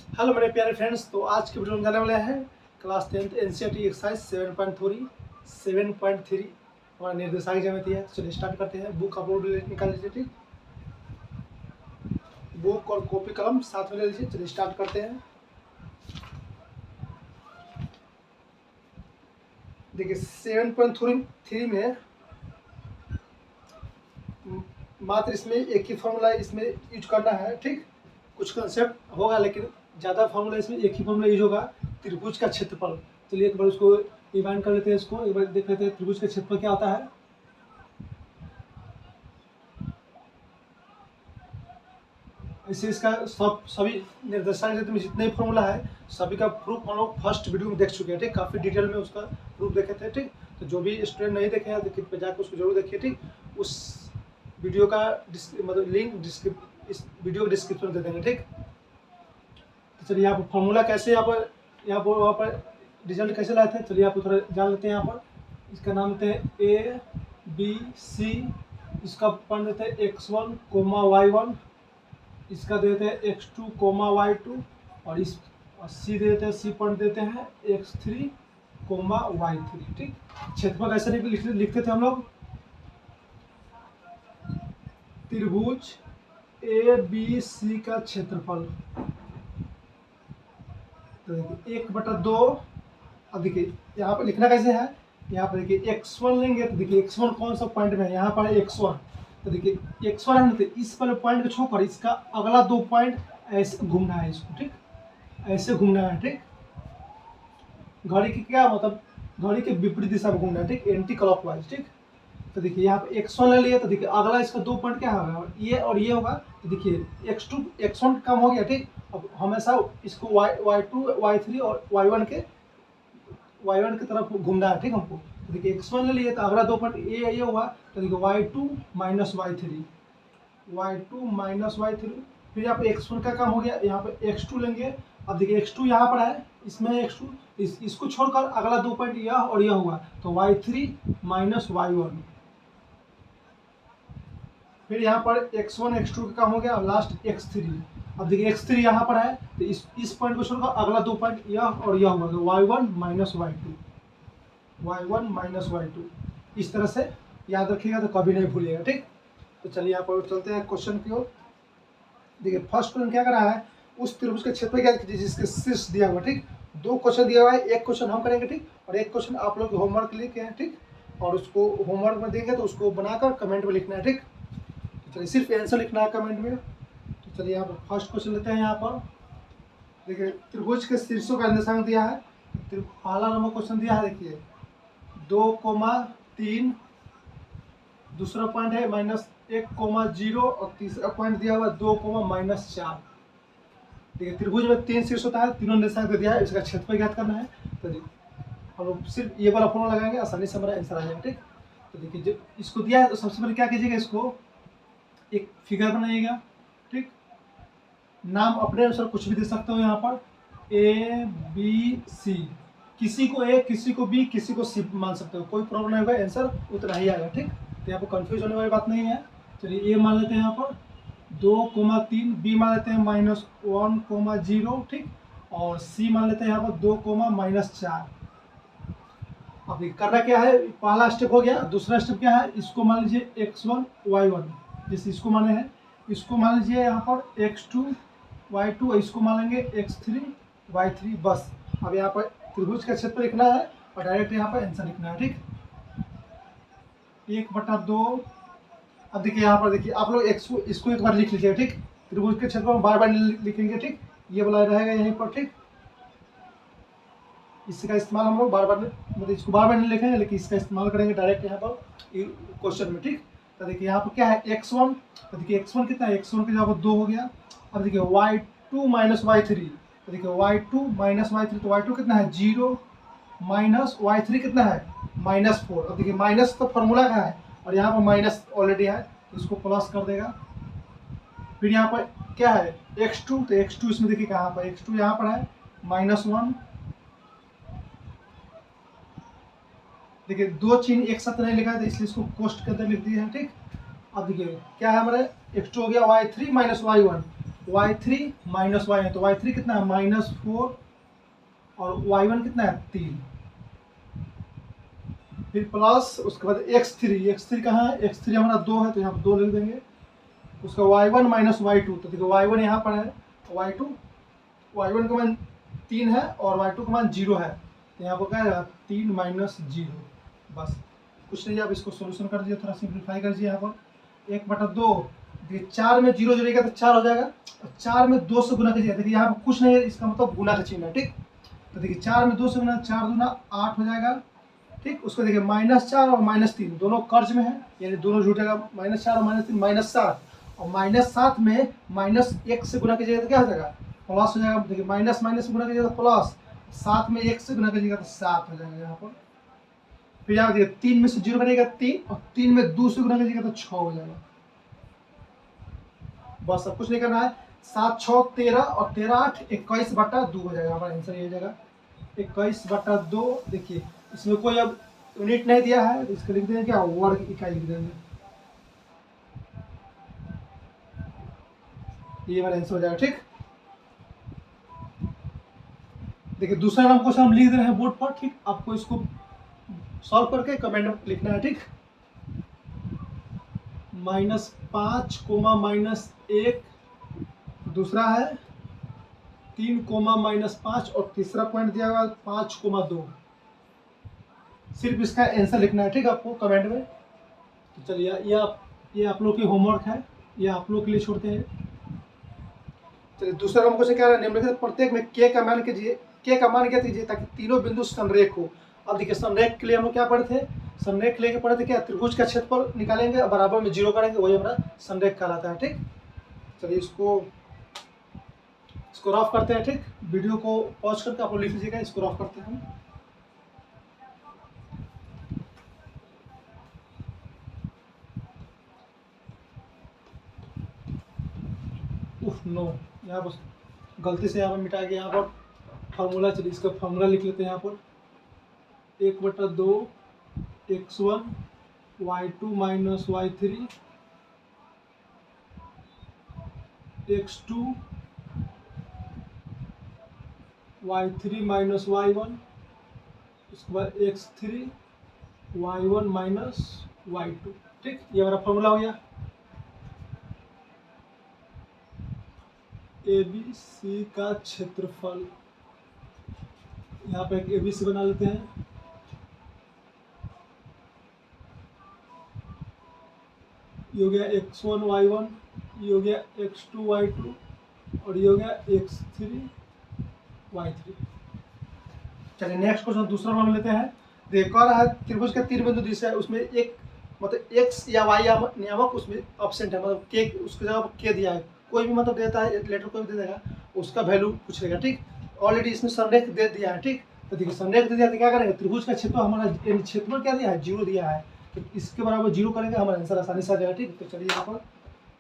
Hello मेरे प्यारे friends, तो आज की वीडियो में जाने वाले हैं क्लास 10th एनसीईआरटी एक्सरसाइज 7.3 हमारा निर्देशांक ज्यामिति है। चलिए स्टार्ट करते हैं। बुक अपलोड निकाल लीजिए, ठीक। बुक और कॉपी कलम साथ में ले लीजिए। चलिए स्टार्ट करते हैं। देखिए 7.3 में मात्र इसमें एक ही फॉर्मूला इसमें यूज करना है, ठीक। कुछ कंसेप्ट होगा लेकिन ज़्यादा फॉर्मूला इसमें एक ही फॉर्मूला यूज होगा, त्रिभुज का क्षेत्रफल। चलिए एक बार उसको डिवाइड कर लेते हैं। इसको एक बार देख लेते हैं त्रिभुज का क्षेत्रफल क्या होता है। ऐसे इसका सभी निर्देशांक में जितने फॉर्मूला है सभी का प्रूफ हम लोग फर्स्ट वीडियो में देख चुके हैं, ठीक। काफ़ी डिटेल में उसका प्रूफ देखे थे, ठीक। तो जो भी स्टूडेंट नहीं देखे हैं तो जाकर उसको जरूर देखिए, ठीक। उस वीडियो का मतलब लिंक इस वीडियो के डिस्क्रिप्शन दे देंगे, ठीक। तो चलिए यहाँ पर फॉर्मूला कैसे यहाँ पर वहाँ पर रिजल्ट कैसे लाए थे, चलिए आप थोड़ा जान लेते हैं। यहाँ पर इसका नाम देते हैं ABC, इसका पॉइंट देते हैं x1, y1, इसका देते हैं x2, y2, और इस C देते हैं, C पॉइंट देते हैं x3, y3, ठीक। क्षेत्रफल कैसे लिखते थे हम लोग। त्रिभुज ABC का क्षेत्रफल तो देखिए 1/2। अब देखिए यहाँ पर लिखना कैसे है। यहाँ पर देखिए x1 लेंगे तो देखिए x1 कौन सा पॉइंट में है, यहाँ पर x1। तो देखिए x1 है ना, तो इस वाले पॉइंट को छोड़कर इसका अगला 2 पॉइंट ऐसे घूमना है इसको, ठीक। ऐसे घूमना है, ठीक। घड़ी की क्या मतलब, घड़ी के विपरीत दिशा में घूमना है, ठीक। एंटी क्लॉकवाइज, ठीक। तो देखिए यहाँ पे x1 ले लिया तो देखिए अगला इसका 2 पॉइंट क्या होगा, और ये होगा। तो देखिए x1 कम हो गया, ठीक। अब हमेशा इसको y2, y3 और y1 की तरफ घूमना है, ठीक हमको। तो देखिए x1 ले लिए तो अगला 2 पॉइंट ये होगा। तो देखिए y2 माइनस y3, फिर यहाँ पे x1 का काम हो गया। यहाँ पे x2 लेंगे। अब देखिए x2 यहाँ पर है, इसमें x2, इसको छोड़कर अगला 2 पॉइंट यह और यह हुआ तो y3 माइनस y1। फिर यहाँ पर x1 x2 का काम हो गया। अब लास्ट x3। अब देखिए x3 यहाँ पर है तो इस पॉइंट को छोड़कर अगला 2 पॉइंट यह और यह हुआ तो y1 माइनस y2। इस तरह से याद रखिएगा तो कभी नहीं भूलिएगा, ठीक। तो चलिए यहाँ पर चलते हैं क्वेश्चन की ओर। देखिए फर्स्ट क्वेश्चन क्या कर रहा है, उस त्रिभुज के क्षेत्र ज्ञात कीजिए जिसके शीर्ष दिया हुआ, ठीक। 2 क्वेश्चन दिया हुआ है, एक क्वेश्चन हम करेंगे, ठीक, और एक क्वेश्चन आप लोग होमवर्क लिखे हैं, ठीक। और उसको होमवर्क में देंगे तो उसको बनाकर कमेंट में लिखना है, ठीक। तो चलिए सिर्फ आंसर लिखना है कमेंट में। तो चलिए यहाँ पर फर्स्ट क्वेश्चन लेते हैं। यहाँ पर देखिए त्रिभुज के शीर्षों का निर्देशांक दिया है। पहला नंबर क्वेश्चन दिया है, देखिए 2,3, दूसरा पॉइंट है -1,0 और तीसरा पॉइंट दिया हुआ 2,-4। देखिए त्रिभुज में 3 शीर्ष होता है, तीनों निर्देशांक दिया है, इसका क्षेत्रफल ज्ञात करना है। तो हम लोग सिर्फ ये वाला फॉर्मूला लगाएंगे, आसानी से हमारा आंसर आ जाएगा, ठीक। तो देखिए जब इसको दिया है तो सबसे पहले क्या कीजिएगा, इसको एक फिगर बनाइएगा, ठीक। नाम अपने अनुसार कुछ भी दे सकते हो। यहाँ पर ABC, किसी को A, किसी को B, किसी को C मान सकते हो, कोई प्रॉब्लम नहीं होगा, आंसर उतना ही आएगा, ठीक। तो यहाँ पर कंफ्यूज होने वाली बात नहीं है। चलिए A मान लेते हैं यहाँ पर 2,3, B मान लेते हैं -1,0, ठीक। और C मान लेते हैं यहाँ पर 2,-4। अब करना क्या है, पहला स्टेप हो गया। दूसरा स्टेप क्या है, इसको मान लीजिए x1 y1, जैसे इसको माने हैं, इसको मान लीजिए यहाँ पर x2 y2, इसको मान लेंगे x3 y3, बस। अब यहाँ पर त्रिभुज का क्षेत्र लिखना है और डायरेक्ट यहाँ पर आंसर लिखना है, ठीक। 1/2। अब देखिए यहाँ पर देखिए आप लोग इसको एक बार लिख लीजिएगा, ठीक। त्रिभुज के क्षेत्र में बार बार लिखेंगे, ठीक। ये वाला रहेगा यहीं पर, ठीक। इसका इस्तेमाल हम लोग बार बार मतलब इसको बार बार नहीं लिखेंगे लेकिन इसका इस्तेमाल करेंगे डायरेक्ट यहाँ पर क्वेश्चन में, ठीक। तो देखिए यहाँ पर क्या है x1। तो देखिए x1 कितना है, x1 की जगह 2 हो गया। अब देखिए y2 माइनस y3। तो देखिए y2 माइनस y3, तो y2 कितना है 0, माइनस y3 कितना है -4। अब देखिए माइनस तो फॉर्मूला का है और यहाँ पर माइनस ऑलरेडी है तो इसको प्लस कर देगा। फिर यहाँ पर क्या है x2, तो x2 इसमें देखिए कहाँ पर, x2 यहाँ पर है -1। देखिए 2 चिन्ह एक साथ नहीं लिखा है तो इसलिए इसको कोष्ठ के अंदर लिख दिए हैं, ठीक। अब देखिए क्या है हमारे x2 हो गया y3 minus y1। y3 minus Y है, तो y3 कितना है -4 और y1 कितना है 3, फिर प्लस उसके बाद x3 कहाँ है, x3 हमारा 2 है तो यहाँ पर 2 लिख देंगे, उसका y1 माइनस y2, तो देखो y1 यहाँ पर है, y1 का मान 3 है और y2 का मान 0 है, तो यहाँ पर क्या है 3 माइनस 0, बस कुछ नहीं। आप इसको सोल्यूशन कर दीजिए, थोड़ा सिंप्लीफाई कर दीजिए। यहाँ पर 1/2, देखिए 4 में 0 जुड़ेगा तो 4 हो जाएगा, और 4 में 2 से गुना कीजिए, देखिए यहाँ पर कुछ नहीं है, इसका मतलब गुना का चिन्ह है, ठीक। तो देखिए 4 में 2 से गुना, 4 दूना 8 हो जाएगा, ठीक। उसको देखिए -4 और -3 दोनों कर्ज में है, यानी दोनों जुटेगा, -4 और -3 -7, और -7 में -1 से गुना कीजिएगा तो क्या हो जाएगा प्लस हो जाएगा, देखिए माइनस से गुना कीजिएगा तो प्लस, 7 में 1 से गुना कीजिएगा तो 7 हो जाएगा यहाँ पर। फिर यहाँ देखिए 3 में से 0 करेगा 3, और 3 में 2 से गुना कीजिएगा तो 6 हो जाएगा, बस अब कुछ नहीं करना है। 7 6 13 और 13 8 21/2 हो जाएगा, हमारा आंसर ये हो जाएगा 21/2। देखिए इसमें कोई अब यूनिट नहीं दिया है, तो इसको लिख देंगे क्या, वर्ग इकाई लिख देंगे, ये हमारा आंसर हो जाएगा, ठीक। देखिए दूसरा नाम क्वेश्चन हम लिख दे रहे हैं बोर्ड पर, ठीक। आपको इसको सॉल्व करके कमेंट में लिखना है, ठीक। -5 -1, दूसरा है 3 -5, और तीसरा पॉइंट दिया हुआ 5 सिर्फ इसका आंसर लिखना है, ठीक। आपको कमेंट में, तो चलिए ये आप लोग की होमवर्क है, ये आप लोग के लिए छोड़ते हैं। चलिए दूसरा नंबर क्वेश्चन क्या है, निम्नलिखित प्रत्येक में के का मान कीजिए, के का मान क्या कीजिए ताकि तीनों बिंदु संरेख हो। अब देखिए संरेख के लिए हम लोग क्या पढ़े थे, संरेख लेके पढ़े थे क्या, त्रिभुज का क्षेत्रफल निकालेंगे और बराबर में 0 करेंगे, वही हमारा संरेख कहलाता है, ठीक। चलिए इसको रफ करते हैं, ठीक। वीडियो को पॉज करके आप लोग लिख लीजिएगा, इसको रफ करते हैं। नो, यहाँ पर गलती से यहाँ पर मिटा गया, यहाँ पर फार्मूला, चलिए इसका फार्मूला लिख लेते हैं। यहाँ पर 1/2 x1 y2 minus y3 x2 y3 minus y1, उसके बाद x3 y1 माइनस y2, ठीक। ये हमारा फॉर्मूला हो गया। ABC का क्षेत्रफल, यहाँ पे एक ABC बना लेते हैं, ये हो गया x1 y1, ये हो गया x2 y2, और ये हो गया x3 y3। चलिए नेक्स्ट क्वेश्चन दूसरा मान लेते हैं। देखो कह रहा है त्रिभुज के 3 बिंदु दिशा है, उसमें एक मतलब x या y नियामक उसमें एब्सेंट है, मतलब के उसके जगह पर के दिया है, कोई भी मतलब देता है लेटर कोई भी दे देगा, उसका वैल्यू पूछेगा, ठीक। ऑलरेडी इसमें संरेख दे दिया है, ठीक। तो देखिए संरेख दे दिया तो क्या करेंगे, त्रिभुज का क्षेत्र हमारा क्षेत्रफल क्या दिया है 0 दिया है, तो इसके बराबर 0 करेंगे, हमारा आंसर आसानी से आ जाएगा, ठीक। तो चलिए यहाँ पर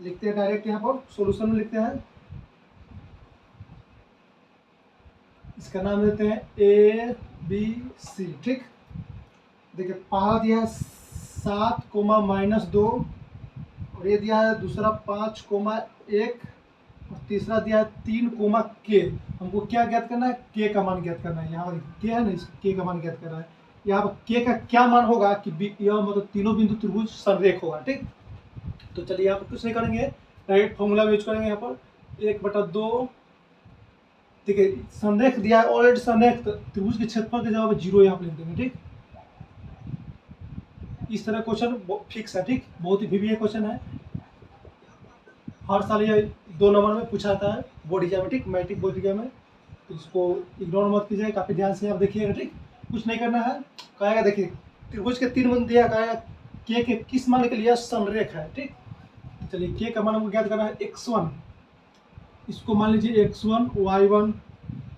लिखते हैं, डायरेक्ट यहाँ पर सोल्यूशन में लिखते हैं, इसका नाम देते हैं ABC, ठीक। देखिए पहला दिया है 7 -2, और ये दिया है दूसरा 5 1, और तीसरा दिया है 3 के। हमको क्या ज्ञात करना है, के का मान ज्ञात करना है। यहाँ पर के है ना, इस के का मान ज्ञात करना है। यहाँ पर के का क्या मान होगा कि यह मतलब तीनों बिंदु त्रिभुज संरेख होगा, ठीक। तो चलिए यहाँ पर कुछ नहीं करेंगे, डायरेक्ट फॉर्मूला यूज करेंगे। यहाँ पर 1/2, ठीक है, संरेख दिया है ऑलरेडी, संरेख त्रिभुज के क्षेत्रफल के जवाब 0 यहाँ पर लिख देंगे, ठीक। इस तरह क्वेश्चन फिक्स है, ठीक। बहुत ही वीवीआई क्वेश्चन है, हर साल ये 2 नंबर में पूछा जाता है बोर्ड एग्जाम में, ठीक, मैट्रिक बोर्ड एग्जाम में। तो इसको इग्नोर मत कीजिए, काफ़ी ध्यान से आप देखिएगा, ठीक। कुछ नहीं करना है, कहेगा देखिए त्रिभुज के 3 बिंदु दिया, कहेगा के किस मान के लिए संरेख है, ठीक। तो चलिए के का मान हमको ज्ञात करना है x1, इसको मान लीजिए x1 y1,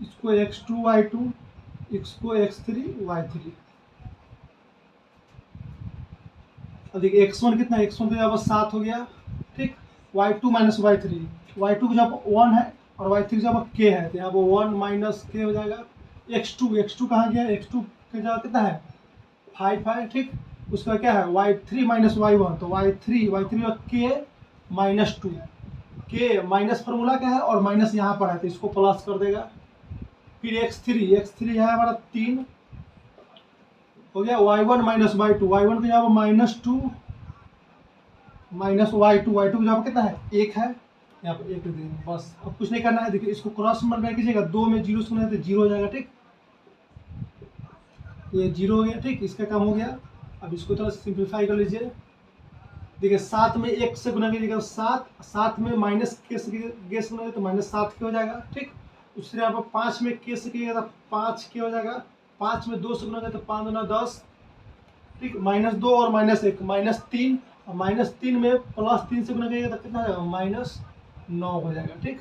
इसको x2 y2, इसको x3 y3। अब देखिए x1 कितना है, x1 तो यहाँ पर 7 हो गया, ठीक। y2 माइनस y3, y2 की जगह 1 है और y3 की जगह k है, तो यहाँ पर 1 माइनस k हो जाएगा। x2 कहाँ गया, x2 की जगह कितना है 5 है, ठीक। उसका क्या है y3 माइनस y1, तो y3 का k -2, के माइनस फार्मूला क्या है और माइनस यहाँ पर है तो इसको प्लस कर देगा। फिर x3 है हमारा 3 हो गया, y1 माइनस y2, y1 को यहाँ पर -2 माइनस y2 को यहाँ पर कितना है 1 है, यहाँ पर 1 देंगे बस। अब कुछ नहीं करना है। देखिए इसको क्रॉस मल्टीप्लाई कीजिएगा, 2 में 0 से तो 0 हो जाएगा, ठीक। ये 0 हो गया, ठीक। इसका काम हो गया। अब इसको थोड़ा सिंप्लीफाई कर लीजिए। देखिए 7 में 1 से गुना कीजिएगा 7 में माइनस के से गुना तो -7 के हो जाएगा, ठीक। दूसरे यहाँ पर 5 में के से कीजिएगा तो 5 के हो जाएगा। 5 में 2 से गुना तो 5 दूना 10, ठीक। -2 और -1 -3 और -3 में +3 से गुना कीजिएगा तो कितना हो जाएगा -9 हो जाएगा, ठीक।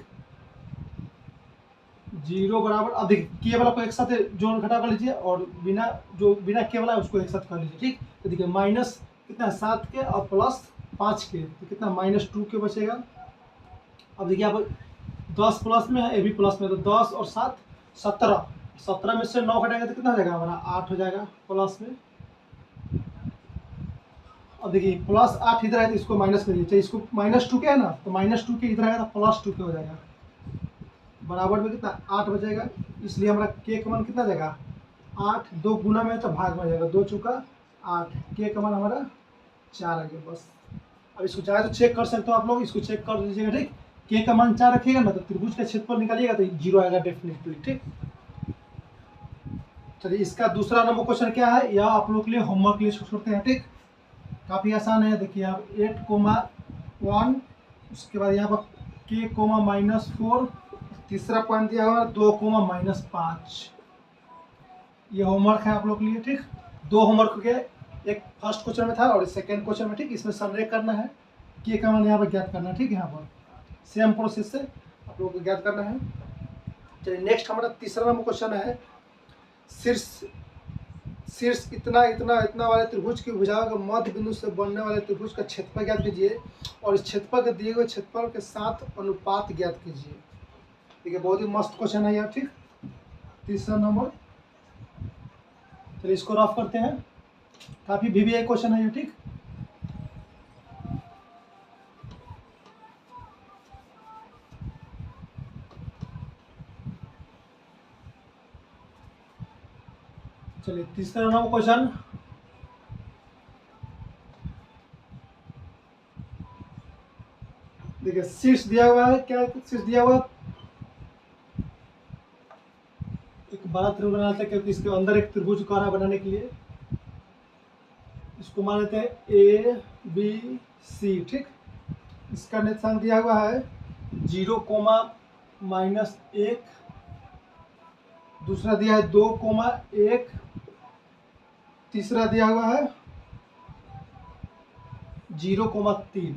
0 बराबर, अब देखिए के वाला को एक साथ जोड़ घटा कर लीजिए और बिना के वाला है उसको एक साथ कर लीजिए, ठीक। तो देखिए माइनस कितना है 7 के और +5 के तो कितना -2 के बचेगा। अब देखिए यहाँ पर 10 प्लस में है, ए भी प्लस में, तो 10 और 7 17 में से 9 घटाएंगे तो कितना हो जाएगा हमारा 8 हो जाएगा प्लस में। अब देखिए +8 इधर है तो इसको माइनस करिए, चाहे इसको -2 के है ना तो -2 के इधर आएगा तो +2 के हो जाएगा। बराबर में कितना 8 बचेगा, इसलिए हमारा के का मान कितना जाएगा 8। 2 गुना में है तो भाग में जाएगा, 2 चौका 8, के का मान हमारा 4 आ गया बस। अब इसको चाहे तो चेक कर सकते हो आप लोग, इसको चेक कर लीजिएगा, ठीक। के का मान 4 रखिएगा ना तो त्रिभुज का क्षेत्रफल निकालिएगा तो 0 आएगा डेफिनेटली, ठीक। चलिए इसका दूसरा नंबर क्वेश्चन क्या है, यह आप लोग के लिए होमवर्क के लिए छोड़ते हैं, ठीक। काफ़ी आसान है। देखिए आप 8,1, उसके बाद यहाँ पर के -4, तीसरा पॉइंट दिया हुआ 2,-5। ये होमवर्क है आप लोग के लिए, ठीक। 2 होमवर्क के, एक फर्स्ट क्वेश्चन में था और सेकंड क्वेश्चन में, ठीक। इसमें समरे करना है, के का मान यहाँ पर ज्ञात करना है, ठीक। यहाँ पर सेम प्रोसेस से आप लोगों को ज्ञात करना है। चलिए नेक्स्ट हमारा तीसरा नंबर क्वेश्चन है, शीर्ष इतना वाले त्रिभुज की भुजाओं के मध्य बिंदु से बनने वाले त्रिभुज का क्षेत्रफल ज्ञात कीजिए और इस क्षेत्रफल के दिए हुए क्षेत्रफल के साथ अनुपात ज्ञात कीजिए। ठीक है, बहुत ही मस्त क्वेश्चन है यार, ठीक। तीसरा नंबर, चलिए इसको रफ करते हैं। काफी VBA क्वेश्चन है ये, ठीक। चलिए तीसरा नंबर क्वेश्चन, देखिए शीर्ष दिया हुआ है, क्या शीर्ष दिया हुआ है, एक बड़ा त्रिभुज बनाते हैं क्योंकि इसके अंदर एक त्रिभुज कारा बनाने के लिए इसको मान लेते हैं ABC, ठीक। इसका निर्देशांक दिया हुआ है 0,-1, दूसरा दिया है 2,1, तीसरा दिया हुआ है 0,3।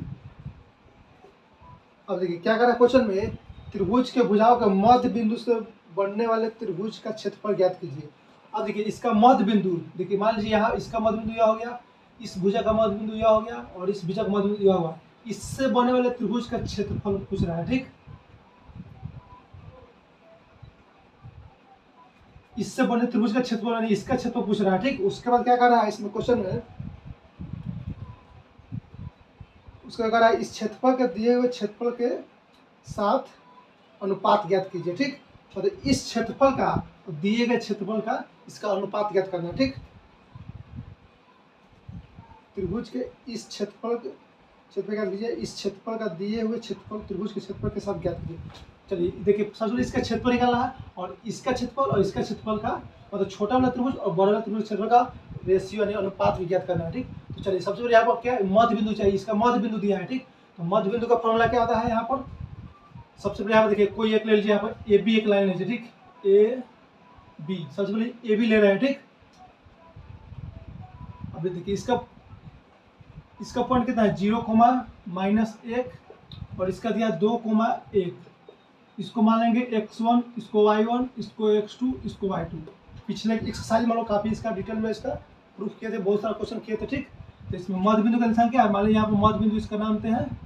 अब देखिए क्या कर रहा है क्वेश्चन में, त्रिभुज के भुजाओं के मध्य बिंदु से बनने वाले त्रिभुज का क्षेत्रफल ज्ञात कीजिए। अब देखिए इसका मध्य बिंदु, देखिए मान लीजिए यहाँ इसका मध्य बिंदु यह हो गया, इस भुजा का मध्य बिंदु यह हो गया और इस भुजा का मध्य बिंदु यह हुआ। इससे बने वाले त्रिभुज का क्षेत्रफल पूछ रहा है, ठीक। इससे बने त्रिभुज का क्षेत्रफल यानी इसका क्षेत्रफल पूछ रहा है, ठीक। उसके बाद क्या कर रहा है इसमें क्वेश्चन में, उसका कह रहा है इस क्षेत्रफल के दिए हुए क्षेत्रफल के साथ अनुपात ज्ञात कीजिए, ठीक। मतलब इस क्षेत्रफल का दिए गए क्षेत्रफल का इसका अनुपात ज्ञात करना है, ठीक। त्रिभुज के इस क्षेत्रफल ज्ञात कीजिए, इस क्षेत्रफल का दिए हुए क्षेत्रफल त्रिभुज के क्षेत्रफल के साथ ज्ञात कीजिए। चलिए देखिए सबसे पहले इसका क्षेत्रफल निकालना है और इसका क्षेत्रफल और इसका क्षेत्रफल का मतलब छोटा वाला त्रिभुज और बड़ा वाला त्रिभुज क्षेत्रफल का रेशियो यानी अनुपात भी ज्ञात करना है, ठीक। तो चलिए सबसे पहले यहाँ पर क्या मध्य बिंदु चाहिए, इसका मध्य बिंदु दिया है, ठीक। तो मध्य बिंदु का फॉर्मूला क्या आता है यहाँ पर, सबसे पहले यहाँ पर देखिए कोई एक ले लीजिए, यहाँ पर AB एक लाइन लीजिए, ठीक। AB सबसे पहले AB ले रहे हैं, ठीक। अब देखिए इसका पॉइंट कितना है 0,-1 और इसका दिया 2,1। इसको मान लेंगे x1, इसको y1, इसको x2, इसको y2। पिछले एक्सरसाइज में लोग काफ़ी इसका डिटेल में इसका प्रूफ किए थे, बहुत सारा क्वेश्चन किए थे, ठीक। तो इसमें मध्य बिंदु का निशान क्या है, मान लीजिए यहाँ पर मध्य बिंदु इसका नाम देते हैं,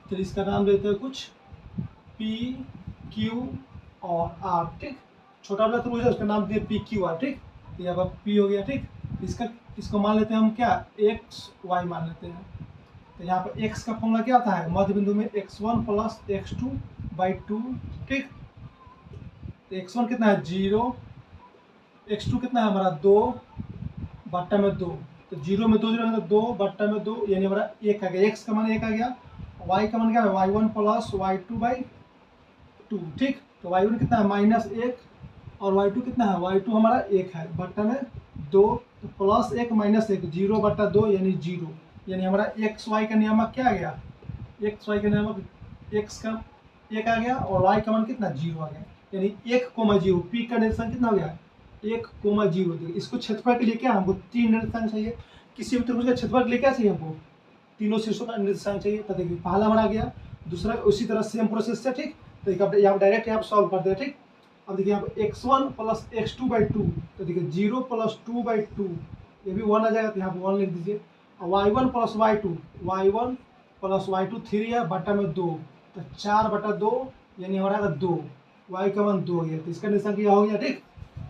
तो इसका नाम देते हैं कुछ P, Q और R, ठीक। छोटा वाला त्रिभुज है उसका नाम दिए PQR, ठीक। तो यहाँ पर P हो गया, ठीक। इसको मान लेते हैं हम क्या x y मान लेते हैं। तो यहाँ पर x का फॉर्मूला क्या आता है, मध्य बिंदु में x1 प्लस x2 बाई 2, ठीक। तो x1 कितना है 0, x2 कितना है हमारा 2 बट्टा में 2, तो 0 में 2 0 2 बट्टा में 2 यानी हमारा 1 आ गया, x का मान 1 आ गया, y का मान क्या है y1 प्लस y2 बाई 2, ठीक। तो y1 कितना है -1 और y2 कितना है, y2 हमारा 1 है बट्टा में 2, तो प्लस 1 -1 0 बट्टा 2 यानी 0, यानी हमारा एक्स वाई का नियामक क्या आ गया, एक्स वाई का नियामक x का 1 आ गया और y का मान कितना 0 आ गया, यानी 1,0, p का निर्देशांक कितना हो गया 1,0। इसको क्षेत्रफल के लिए क्या हमको 3 निर्देशांक चाहिए, किसी भी त्रिभुज का क्षेत्रफल के लिए क्या चाहिए हमको, तीनों शीर्षों का निर्देशांक चाहिए। तो देखिए पहला हमारा आ गया, दूसरा उसी तरह सेम प्रोसेस से, ठीक। तो यहाँ डायरेक्ट यहाँ सॉल्व करते हैं, ठीक। अब देखिए यहाँ पर x1 प्लस x2 बाई 2, तो देखिए 0 प्लस 2 बाई 2, ये भी 1 आ जाएगा, तो यहाँ पर 1 लिख दीजिए। और y1 plus y2, y1 plus y2 3 है बट्टा में 2, तो 4 बटा 2 यानी हमारा 2, y का मान 2 हो गया, तो इसका निशान क्या हो गया, ठीक।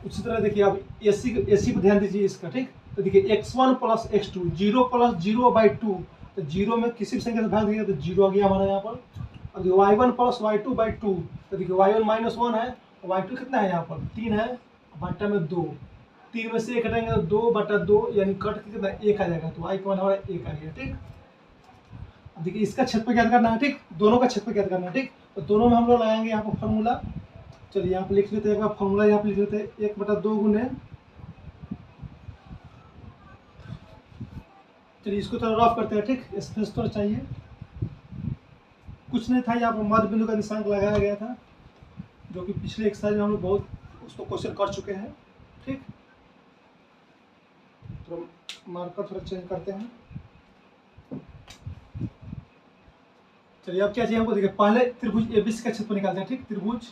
उसी तरह देखिए अब AC पर ध्यान दीजिए इसका, ठीक। तो देखिए x1 plus x2, 0 plus 0 by 2, तो 0 में किसी भी संख्या से भाग दिया तो 0 आ गया हमारा यहाँ पर। अब देखिए y1 प्लस y2 बाई 2, तो देखिए y1 -1 है, y2 कितना है यहाँ पर 3 है बट्टा में 2, 3 में से 1 हटाएंगे तो 2 बटा 2 यानी कट के कितना 1 आ जाएगा, तो y का मान हमारा 1 आ गया, ठीक। अब देखिए इसका क्षेत्रफल ज्ञात करना है, ठीक, दोनों का क्षेत्रफल ज्ञात करना है, ठीक। तो दोनों में हम लोग लगाएंगे यहाँ पर फॉर्मूला, चलिए यहाँ पे लिख लेते हैं, फॉर्मूला यहाँ पे लिख लेते हैं 1/2 गुने, चलिए इसको थोड़ा रफ करते हैं, ठीक, स्पेस थोड़ा चाहिए, कुछ नहीं था, यहाँ पर मध्य बिंदु का निशांक लगाया गया था, जो कि पिछले एक्सरसाइज में हम लोग बहुत उसको क्वेश्चन कर चुके हैं, ठीक। तो मार्कर थोड़ा चेंज करते हैं। चलिए अब क्या चाहिए हमको, देखिए पहले त्रिभुज ABC का क्षेत्रफल निकालते हैं, ठीक, त्रिभुज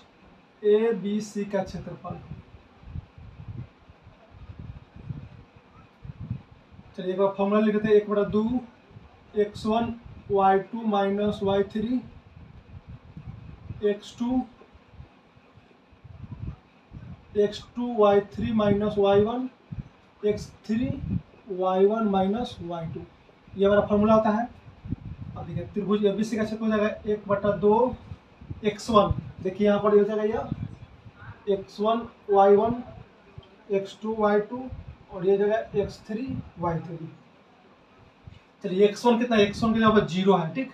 ABC का क्षेत्रफल। चलिए एक बार फॉर्मूला लिख देते हैं, 1/2 x1 y2 minus y3 x2 y3 minus y1 x3 y1 minus y2, ये हमारा फॉर्मूला होता है। अब देखिए त्रिभुज ABC का क्षेत्रफल हो जाएगा 1/2 x1, देखिए यहाँ पर ये हो जाएगा यह x1 y1 x2 y2 और ये जगह x3 y3। चलिए x1 कितना है, x1 के यहाँ पर 0 है, ठीक।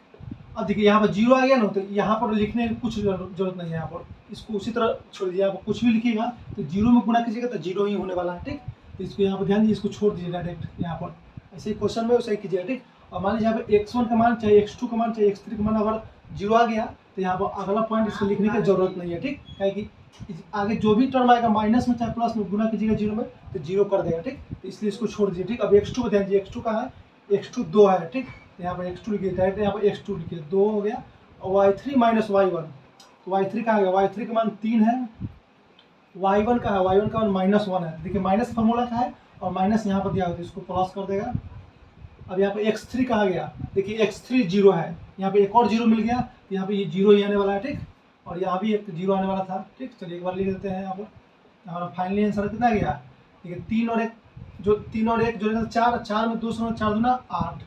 अब देखिए यहाँ पर 0 आ गया ना, तो यहाँ पर लिखने की कुछ जरूरत नहीं है, यहाँ पर इसको उसी तरह छोड़ दीजिए, यहाँ पर कुछ भी लिखिएगा तो 0 में गुणा कीजिएगा तो 0 ही होने वाला है, ठीक। तो इसको यहाँ पर ध्यान दीजिए, इसको छोड़ दीजिए डायरेक्ट यहाँ पर, ऐसे ही क्वेश्चन में वैसे ही कीजिएगा, ठीक। और मान लीजिए यहाँ पर x1 का मान चाहे x2 का मान चाहे x3 का मान अगर 0 आ गया तो यहाँ पर अगला पॉइंट इसको लिखने की जरूरत नहीं है, ठीक, क्योंकि आगे जो भी टर्म आएगा माइनस में चाहे प्लस में गुना कीजिएगा 0 में तो 0 कर देगा, ठीक। तो इसलिए इसको छोड़ दीजिए, ठीक। अब x2 ध्यान दीजिए, x2 कहाँ है, x2 2 है, ठीक। तो यहाँ पर x2 लिखिए डायरेक्ट, यहाँ पर x2 लिखिए 2 हो गया, और y3 माइनस y1, तो y3 कहाँ गया, y3 का मान 3 है, y1 का है, y1 का मान -1 है, देखिए माइनस फार्मूला का है और माइनस यहाँ पर दिया होता है, इसको प्लस कर देगा। अब यहाँ पे x3 कहाँ गया, देखिए x3 0 है, यहाँ पे एक और 0 मिल गया, तो यहाँ पे ये 0 ही आने वाला है, ठीक। और यहाँ भी एक 0 आने वाला था, ठीक। चलिए एक बार लिख देते हैं यहाँ पर, हमारा फाइनली आंसर कितना गया, ठीक है 3 और 1 जोड़ेगा 4, 4 में 2 से 4 दूना 8,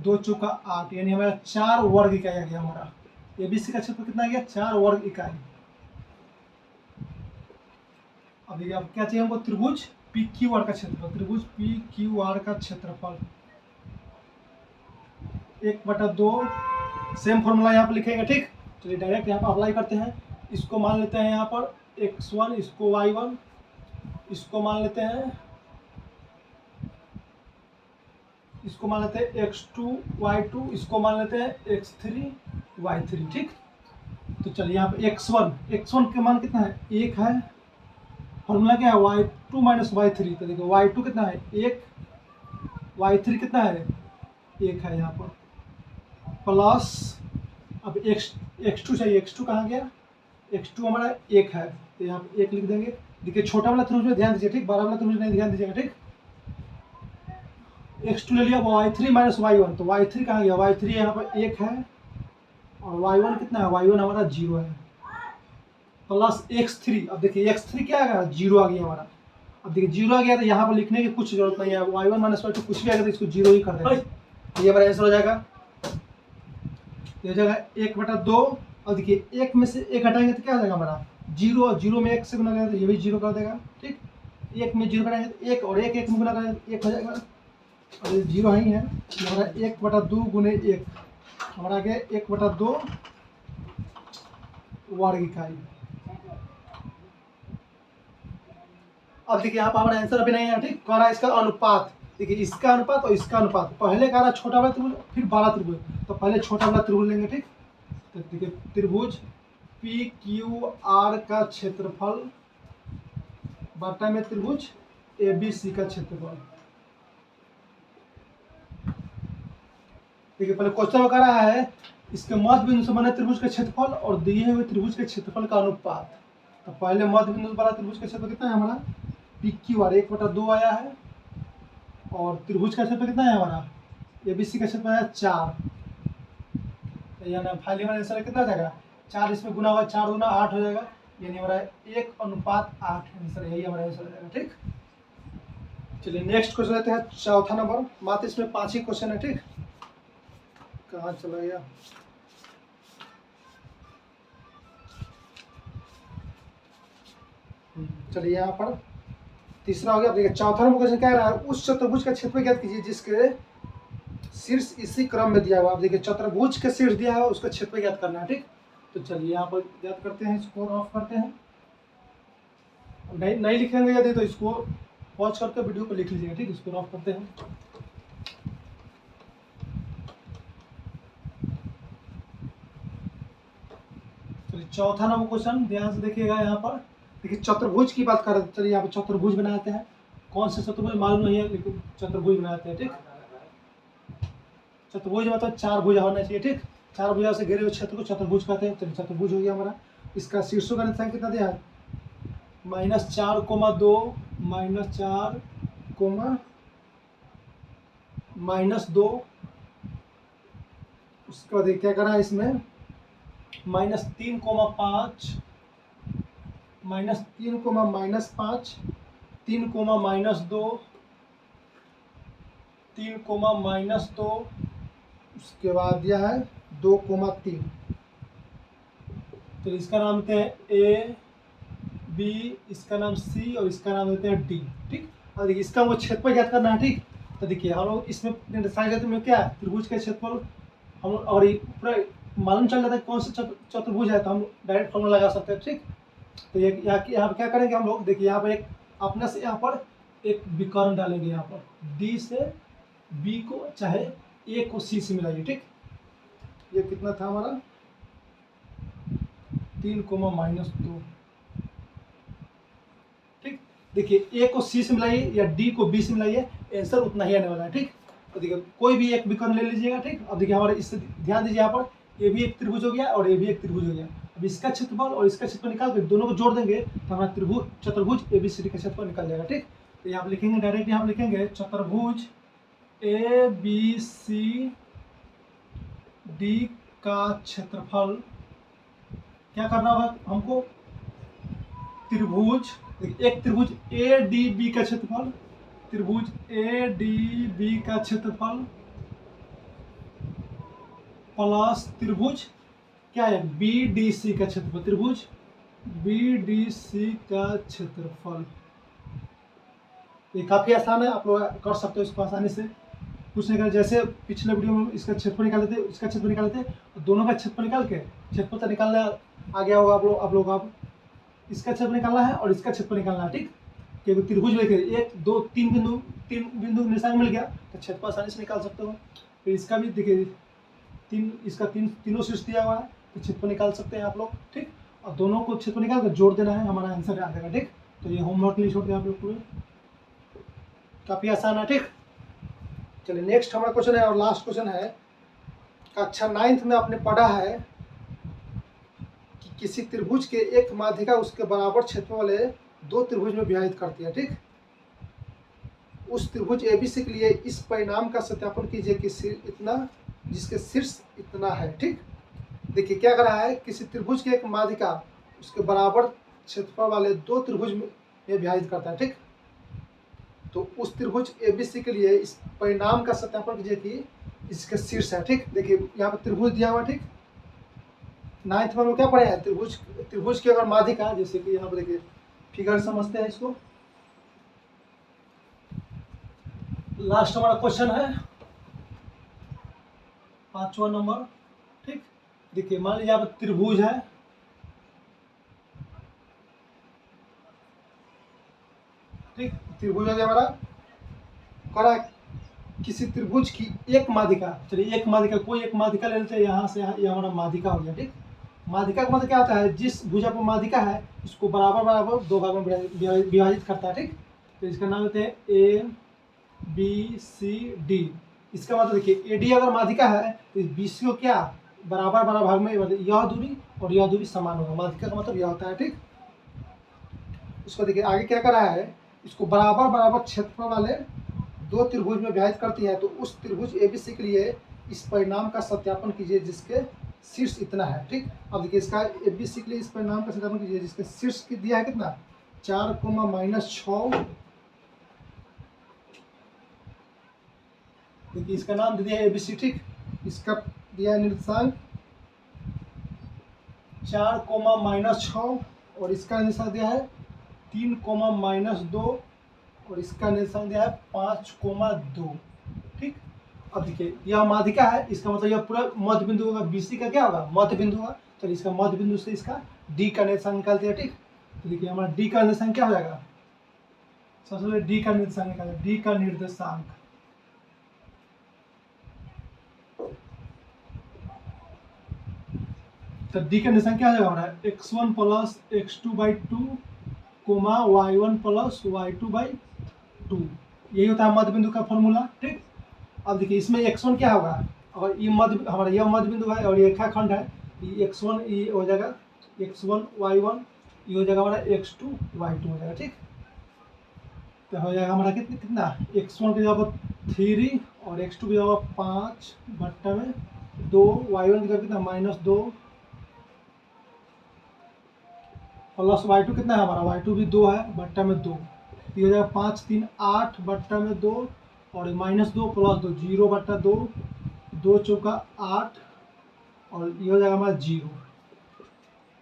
2 चौका 8, यानी हमारा 4 वर्ग इकाई आ गया हमारा। ABC का क्षेत्रफल कितना गया, 4 वर्ग इकाई। अब देखिए अब क्या चाहिए हमको, त्रिभुज PQR का क्षेत्रफल, त्रिभुज PQR का क्षेत्रफल 1/2, सेम फॉर्मूला यहाँ पर लिखेंगे, ठीक। चलिए डायरेक्ट यहाँ पर अप्लाई करते हैं, इसको मान लेते हैं यहाँ पर x1, इसको y1, इसको मान लेते हैं, इसको मान लेते हैं x2 y2, इसको मान लेते हैं x3 y3, ठीक। तो चलिए यहाँ पे x1 के मान कितना है 1 है, फॉर्मूला क्या है y2 माइनस y3, तो देखो y2 कितना है 1, y3 कितना है 1 है यहाँ पर, प्लस अब x2 चाहिए, x2 कहाँ गया, x2 हमारा 1 है, तो यहाँ पे 1 लिख देंगे। देखिए छोटा वाला त्रिभुज में ध्यान दीजिए, ठीक, बड़ा वाला त्रिभुज नहीं ध्यान दीजिएगा, ठीक। x2 ले लिया, y3 माइनस y1, तो y3 कहाँ गया, y3 यहाँ पर 1 है और y1 कितना है, y1 हमारा 0 है, प्लस x3। अब देखिए x3 क्या आ गया, 0 आ गया हमारा। अब देखिए 0 आ गया तो यहाँ पर लिखने की कुछ जरूरत नहीं है, y1 माइनस y2 कुछ भी आ गया तो इसको 0 ही कर देंगे। ये हमारा आंसर हो जाएगा, ये हो जाएगा 1/2। और देखिए 1 में से 1 हटाएंगे तो क्या हो जाएगा हमारा 0, और 0 में 1 से गुना करेंगे तो ये भी 0 कर देगा। ठीक, 1 में 0 बनाएंगे तो 1, और 1 में गुना करेंगे तो 1 हो जाएगा, और ये 0 ही है। ये हमारा 1/2 गुने 1 हमारा आ गया 1/2 वर्ग इकाई। अब देखिए यहाँ पर हमारा आंसर अभी नहीं है। ठीक, कह रहा है इसका अनुपात। देखिए इसका अनुपात और इसका अनुपात, पहले कह रहा छोटा वाला त्रिभुज फिर बड़ा त्रिभुज, तो पहले छोटा वाला त्रिभुज लेंगे। ठीक, तो देखिए त्रिभुज पी क्यू आर का क्षेत्रफल बटा में त्रिभुज ए बी सी का क्षेत्रफल। देखिए पहले क्वेश्चन कह रहा है इसके मध्य बिंदु से बने त्रिभुज का क्षेत्रफल और दिए हुए त्रिभुज के क्षेत्रफल का अनुपात। तो पहले मध्य बिंदु वाला त्रिभुज का क्षेत्रफल कितना है हमारा पी क्यू आर 1/2 आया है, और त्रिभुज का क्षेत्रफल कितना है हमारा ए बी सी का क्षेत्रफल है 4। यानी फाइनली हमारा आंसर कितना हो जाएगा 4, इसमें गुना होगा 4 गुना 8 हो जाएगा, यानी हमारा 1:8 आंसर, यही हमारा आंसर हो जाएगा। ठीक, चलिए नेक्स्ट क्वेश्चन लेते हैं, चौथा नंबर। मात्र इसमें 5 ही क्वेश्चन है। ठीक, कहाँ चला गया, चलिए यहाँ पर तीसरा हो गया। देखिए चौथा नंबर क्वेश्चन कह रहा है उस चतुर्भुज का क्षेत्रफल ज्ञात कीजिए जिसके शीर्ष इसी क्रम में दिया हुआ। आप देखिए चतुर्भुज के शीर्ष दिया है उसका क्षेत्रफल ज्ञात करना है। ठीक, तो चलिए यहाँ पर ज्ञात करते हैं, इसको ऑफ करते हैं। नहीं लिखेंगे यदि तो इसको पॉज करके वीडियो को लिख लीजिएगा। ठीक, इसको ऑफ करते हैं। चलिए चौथा नंबर क्वेश्चन ध्यान से देखिएगा। यहाँ पर देखिए चतुर्भुज की बात कर रहे हैं। चलिए यहाँ पर चतुर्भुज बनाते हैं। कौन से चतुर्भुज मालूम नहीं है, लेकिन चतुर्भुज बनाते हैं। ठीक, चतुर्भुज मतलब 4 भुजा होना चाहिए। ठीक, 4 भुजा से घिरे हुए क्षेत्र को चतुर्भुज कहते हैं। चलिए चतुर्भुज हो गया हमारा। इसका शीर्षों का निशान कितना दिया है -4, 2 -4, -2। उसके बाद क्या करा है इसमें -3, 5 -3, -5 3, -2 3, -2। उसके बाद दिया है 2, 3। तो इसका नाम देते हैं ए बी, इसका नाम सी, और इसका नाम देते हैं डी। ठीक, और देखिए इसका वो क्षेत्रफल ज्ञात करना है। ठीक, तो देखिए हम लोग इसमें में क्या है त्रिभुज का क्षेत्रफल हम लोग, और पूरा मालूम चल जाता है कौन सा चतुर्भुज है, तो हम डायरेक्ट फॉर्मूला लगा सकते हैं। ठीक, तो यहाँ पर क्या करेंगे हम लोग, देखिए यहाँ पर एक अपने से यहाँ पर एक विकर्ण डालेंगे। यहाँ पर डी से बी को चाहे ए को सी से मिलाइए। ठीक, ये कितना था हमारा 3, -2। ठीक, देखिए ए को सी से मिलाइए या डी को बी से मिलाइए, आंसर उतना ही आने वाला है। ठीक, तो देखिए कोई भी एक विकर्ण ले लीजिएगा। ठीक, अब देखिए हमारे इससे ध्यान दीजिए, यहाँ पर ए भी एक त्रिभुज हो गया और ए भी एक त्रिभुज हो गया। अब इसका क्षेत्रफल और इसका क्षेत्रफल निकाल के दोनों को जोड़ देंगे तो हमारा त्रिभुज चतुर्भुज ए बी सी डी का क्षेत्रफल निकल जाएगा। ठीक, तो यहाँ पर लिखेंगे डायरेक्ट, यहाँ पर लिखेंगे चतुर्भुज ए बी सी डी का क्षेत्रफल। क्या करना होगा हमको, त्रिभुज एक त्रिभुज ए डी बी का क्षेत्रफल, त्रिभुज ए डी बी का क्षेत्रफल प्लस त्रिभुज क्या है बी डी सी का क्षेत्रफल, त्रिभुज बी डी सी का क्षेत्रफल। ये काफ़ी आसान है, आप लोग कर सकते हो इसको आसानी से। कुछ नहीं कर, जैसे पिछले वीडियो में इसका क्षेत्रफल निकाले थे, इसका क्षेत्रफल निकाले थे, तो दोनों का क्षेत्रफल निकाल के क्षेत्रफल तो निकालना आ गया होगा आप लोग अब इसका क्षेत्रफल निकालना है और इसका क्षेत्रफल निकालना है। ठीक, क्योंकि त्रिभुज लेके 1 2 3 बिंदु निशान मिल गया तो क्षेत्रफल आसानी से निकाल सकते हो। फिर इसका भी देखिए तीनों शीर्ष दिया हुआ है तो क्षेत्रफल निकाल सकते हैं आप लोग। ठीक, और दोनों को क्षेत्रफल निकाल कर जोड़ देना है, हमारा आंसर आ जाएगा। ठीक, तो ये होमवर्क के लिए छोड़ दिया आप लोग पूरे, काफ़ी आसान है। ठीक, चलिए नेक्स्ट हमारा क्वेश्चन है और लास्ट क्वेश्चन है। कक्षा 9th में आपने पढ़ा है कि किसी त्रिभुज के एक माध्यिका उसके बराबर क्षेत्र वाले 2 त्रिभुज में विभाजित करती है। ठीक, उस त्रिभुज एबीसी के लिए इस परिणाम का सत्यापन कीजिए कि इतना जिसके शीर्ष इतना है। ठीक, देखिए क्या कर रहा है, किसी त्रिभुज के एक माध्यिका उसके बराबर क्षेत्रफल वाले 2 त्रिभुज में विभाजित करता है। ठीक, तो उस त्रिभुज एबीसी के लिए इस परिणाम का सत्यापन कीजिए कि इसके शीर्ष है, ठीक। देखिए यहाँ पर त्रिभुज दिया हुआ, ठीक। 9th में हम क्या पढ़े हैं, त्रिभुज, त्रिभुज की अगर माध्यिका, जैसे कि यहाँ पर देखिए फिगर समझते हैं इसको। लास्ट हमारा क्वेश्चन है 5वां नंबर, ठीक। देखिए मान लीजिए यहाँ पर त्रिभुज है, ठीक। त्रिभुज हो गया हमारा, करा किसी त्रिभुज की एक माध्यिका। चलिए एक माध्यिका, कोई एक माध्यिका ले लेते हैं, यहाँ से यहाँ, ये हमारा माध्यिका हो गया, ठीक। माध्यिका का मतलब क्या होता है, जिस भुजा पर माध्यिका है उसको बराबर बराबर 2 भाग में विभाजित करता है, ठीक। तो इसका नाम लेते हैं ए बी सी डी। इसका मतलब देखिए AD अगर माध्यिका है तो इस BC को क्या बराबर बराबर भाग में, मतलब यह दूरी और यह दूरी समान होगा। माध्यिका का मतलब यह होता है, ठीक। उसको देखिए आगे क्या कर रहा है, इसको बराबर बराबर क्षेत्रफल वाले 2 त्रिभुज में विभाजित करती है। तो उस त्रिभुज ABC के लिए इस परिणाम का सत्यापन कीजिए जिसके शीर्ष इतना है, ठीक। अब देखिए इसका ABC के लिए इस परिणाम का सत्यापन कीजिए जिसके शीर्ष की दिया है कितना, 4,-6। देखिए इसका नाम दे दिया है ABC, ठीक। इसका दिया है निर्देशांक 4,-6 और इसका निर्देशांक दिया है 3,-2 और इसका निर्देशांक दिया है 5,2, ठीक। अब देखिए यह माध्यिका है, इसका मतलब यह पूरा मध्य बिंदु होगा। BC का क्या होगा, मध्य बिंदु होगा। चलिए इसका मध्य बिंदु से इसका D का निर्देशांक निकालते हैं, ठीक। तो देखिए हमारा D का निर्देशांक क्या हो जाएगा, सबसे पहले D का निर्देशांक निकालें। D का निर्देशांक तो D का निर्देशांक क्या हो जाएगा हमारा, x1 plus x2/2 coma y1 plus y2/2। यही होता है मध्य बिंदु का फॉर्मूला, ठीक। अब देखिए इसमें x1 क्या होगा, और ये मध्य हमारा यह मध्य बिंदु है और ये रेखाखंड है, ये x1 ये हो जाएगा x1 y1, ये हो जाएगा हमारा x2 y2 हो जाएगा, ठीक। तो हो जाएगा हमारा कितना x1 की जगह 3 और x2 की जगह 5/2, y1 की जगह कितना -2 प्लस y2 कितना है हमारा, y2 भी 2 है, बट्टा में 2, ये हो जाएगा 5, 3, 8/2 और -2 प्लस 2 0/2, 2 चौका 8 और ये हो जाएगा हमारा 0।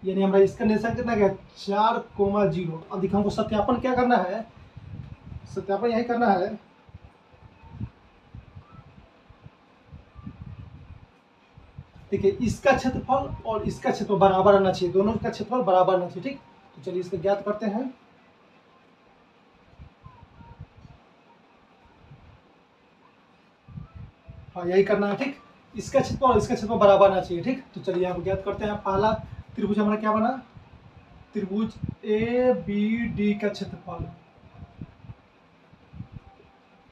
यानी हमारा इसका निर्देशांक कितना गया 4,0। अब देखिए हमको सत्यापन क्या करना है, सत्यापन यही करना है, देखिए इसका क्षेत्रफल और इसका क्षेत्रफल बराबर रहना चाहिए, दोनों का क्षेत्रफल बराबर रहना चाहिए, ठीक। तो चलिए इसको ज्ञात करते हैं। हाँ यही करना है, ठीक। इसका क्षेत्रफल और इसका क्षेत्रफल बराबर रहना चाहिए, ठीक। तो चलिए आप ज्ञात करते हैं। पहला त्रिभुज हमारा क्या बना, त्रिभुज ABD का क्षेत्रफल।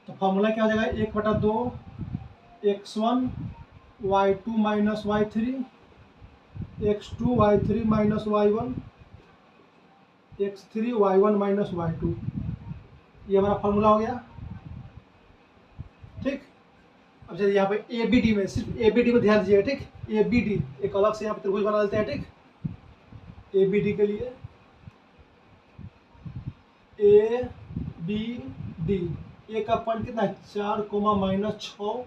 तो फॉर्मूला क्या हो जाएगा, 1/2 x1 y2 minus y3 x2 y3 minus y1 x3 y1 minus y2। ये हमारा फॉर्मूला हो गया, ठीक। अब चलिए यहाँ पे ABD में, सिर्फ ABD में ध्यान दीजिएगा, ठीक। ABD एक अलग से यहाँ पे त्रिभुज बना लेते हैं, ठीक। ABD के लिए ABD A का पॉइंट कितना है 4,-6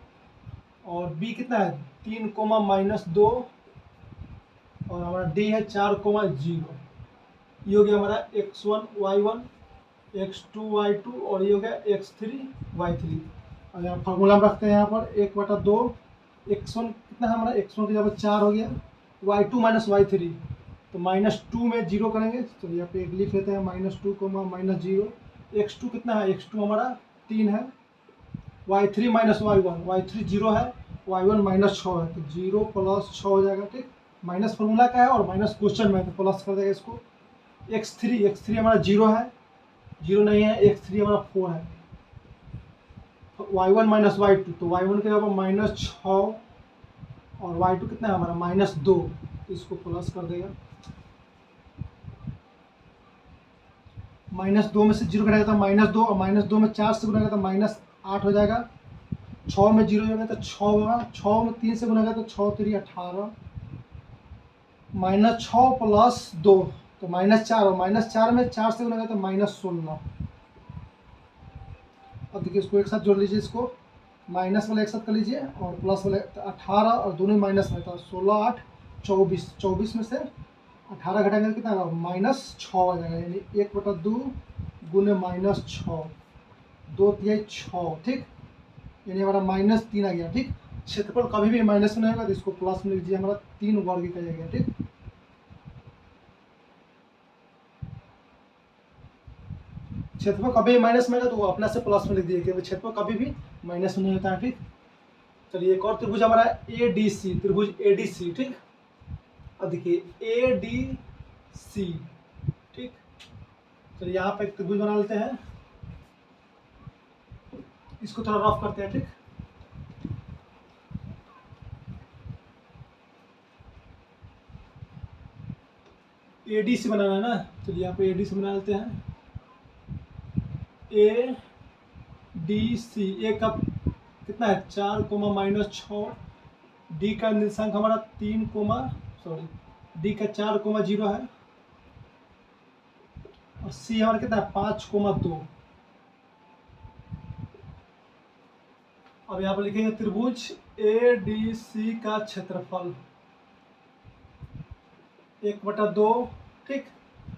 और B कितना है 3,-2 और हमारा D है 4,0। ये हो गया हमारा x1 y1 x2 y2 और ये हो गया x3 y3। और यहाँ फॉर्मूला हम रखते हैं यहाँ पर 1/2 x1 कितना है हमारा, x1 की जगह 4 हो गया, y2 माइनस y3 तो -2 में 0 करेंगे। तो यहाँ पे एक लिख लेते हैं -2 -0। x2 कितना है, x2 हमारा 3 है, y3 माइनस y1, y3 0 है, y1 -6 है, तो 0 + 6 हो जाएगा, ठीक। माइनस फॉर्मूला का है और माइनस क्वेश्चन में, तो प्लस कर देगा इसको। x3 हमारा 0 है, 0 नहीं है, x3 हमारा 4 है, y1 माइनस y2 तो y1 के जगह -6 और y2 कितना है हमारा -2, तो इसको प्लस कर देगा। -2 में से 0 घटाएगा तो -2 और -2 में 4 से गुना तो -8 हो जाएगा। 6 में 0 जाएगा तो 6 होगा, 6 में 3 से गुना तो 6 3 18, -6 + 2 तो -4 और -4 में 4 से गुना तो -16। अब देखिए इसको एक साथ जोड़ लीजिए, इसको माइनस वाले एक साथ कर लीजिए और प्लस वाले 18 और दोनों माइनस में, तो 16 8 24, 24 में से 18 घटाएंगे तो कितना होगा -6 आ जाएगा, यानी 1/2 गुने -6, 2/6, ठीक, यानी हमारा -3 आ गया। ठीक, क्षेत्रफल कभी भी माइनस में नहीं होगा तो इसको प्लस में लीजिए, हमारा 3 वर्ग का जाएगा। ठीक, क्षेत्रफल कभी भी माइनस में होगा तो वो अपना से प्लस में लिख दिए, क्योंकि क्षेत्रफल कभी भी माइनस में नहीं होता है। ठीक, चलिए एक और त्रिभुज हमारा ADC, त्रिभुज ADC। ठीक, अब देखिए ADC। ठीक, चलिए यहाँ पे एक त्रिभुज बना लेते हैं, इसको थोड़ा रफ करते हैं। ठीक, ADC बनाना है ना, चलिए यहाँ पे ADC बना लेते हैं। ADC, ए का कितना है 4, -6, डी का निर्देशांक हमारा 3, डी का 4, 0 है, और सी हमारा कितना है 5, 2। अब यहाँ पर लिखेंगे त्रिभुज ADC का क्षेत्रफल 1/2। ठीक,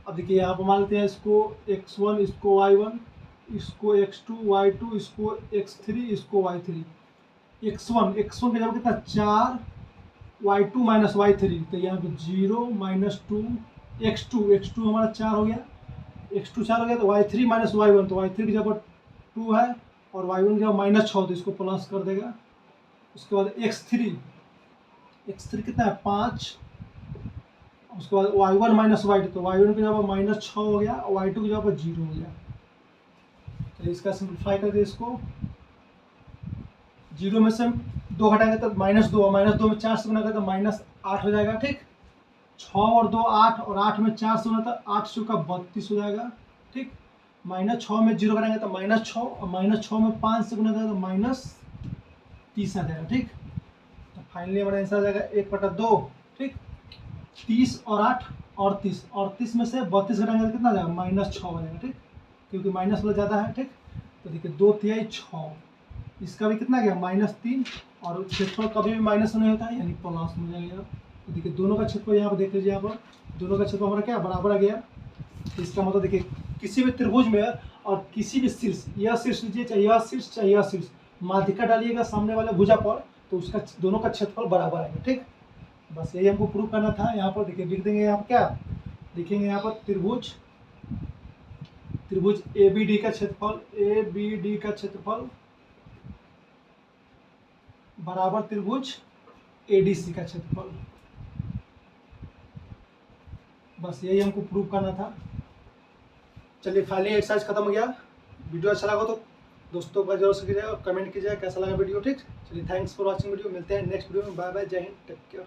अब देखिए यहाँ पर मान लेते हैं इसको x1, इसको y1, इसको x2, y2, इसको x3, इसको y3। x1 की जगह कितना 4, y2 - y3, तो यहाँ पे 0 -2, x2 हमारा 4 हो गया, x2 4 हो गया, तो y3 - y1, तो y3 की जगह 2 है और y1 की जगह -6, तो इसको प्लस कर देगा। उसके बाद x3 कितना है 5, उसके बाद y1 - y2, तो y1 की जगह -6 हो गया और y2 की जगह 0 हो गया। तो इसका सिंप्लीफाई करके इसको 0 में से 2 घटाएंगे तो -2, -2 में 4 से गुना करें तो -8 हो जाएगा। ठीक, 6 और 2 8, और 8 में 4 से गुना तो 8 से का 32 हो जाएगा। ठीक, -6 में 0 घटाएंगे तो -6, और -6 में 5 से गुना करें तो -30 आ जाएगा। ठीक, तो फाइनली हमारा आंसर आ जाएगा 1/2। ठीक, 30 और 8 38, 38 में से 32 घटाएंगे तो कितना आ जाएगा -6 हो जाएगा। ठीक, क्योंकि माइनस वाला ज़्यादा है। ठीक, तो देखिए 2/6, इसका भी कितना गया -3, और क्षेत्रफल कभी भी माइनस में नहीं होता है, यानी प्लस में जाएगा। तो देखिए दोनों का क्षेत्रफल यहाँ पर देख लीजिए, यहाँ पर दोनों का क्षेत्रफल हमारा क्या बराबर आ गया। तो इसका मतलब देखिए किसी भी त्रिभुज में और किसी भी शीर्ष, यह शीर्ष लीजिए चाहे यह शीर्ष चाहे यह शीर्ष, माध्यिका डालिएगा सामने वाले भुजा पर, तो उसका दोनों का क्षेत्रफल बराबर आएगा। ठीक, बस यही हमको प्रूव करना था। यहाँ पर देखिए लिख देंगे, यहाँ पर क्या लिखेंगे, यहाँ पर त्रिभुज ABD का क्षेत्रफल बराबर त्रिभुज ADC का क्षेत्रफल। बस यही हमको प्रूव करना था। चलिए फाइनली एक्सरसाइज खत्म हो गया। वीडियो अच्छा लगा तो दोस्तों का जरूर से कीजिएगा और कमेंट कीजिएगा कैसा लगा वीडियो। ठीक, चलिए थैंक्स फॉर वॉचिंग वीडियो, मिलते हैं नेक्स्ट वीडियो में। बाय बाय, जय हिंद, टेक केयर।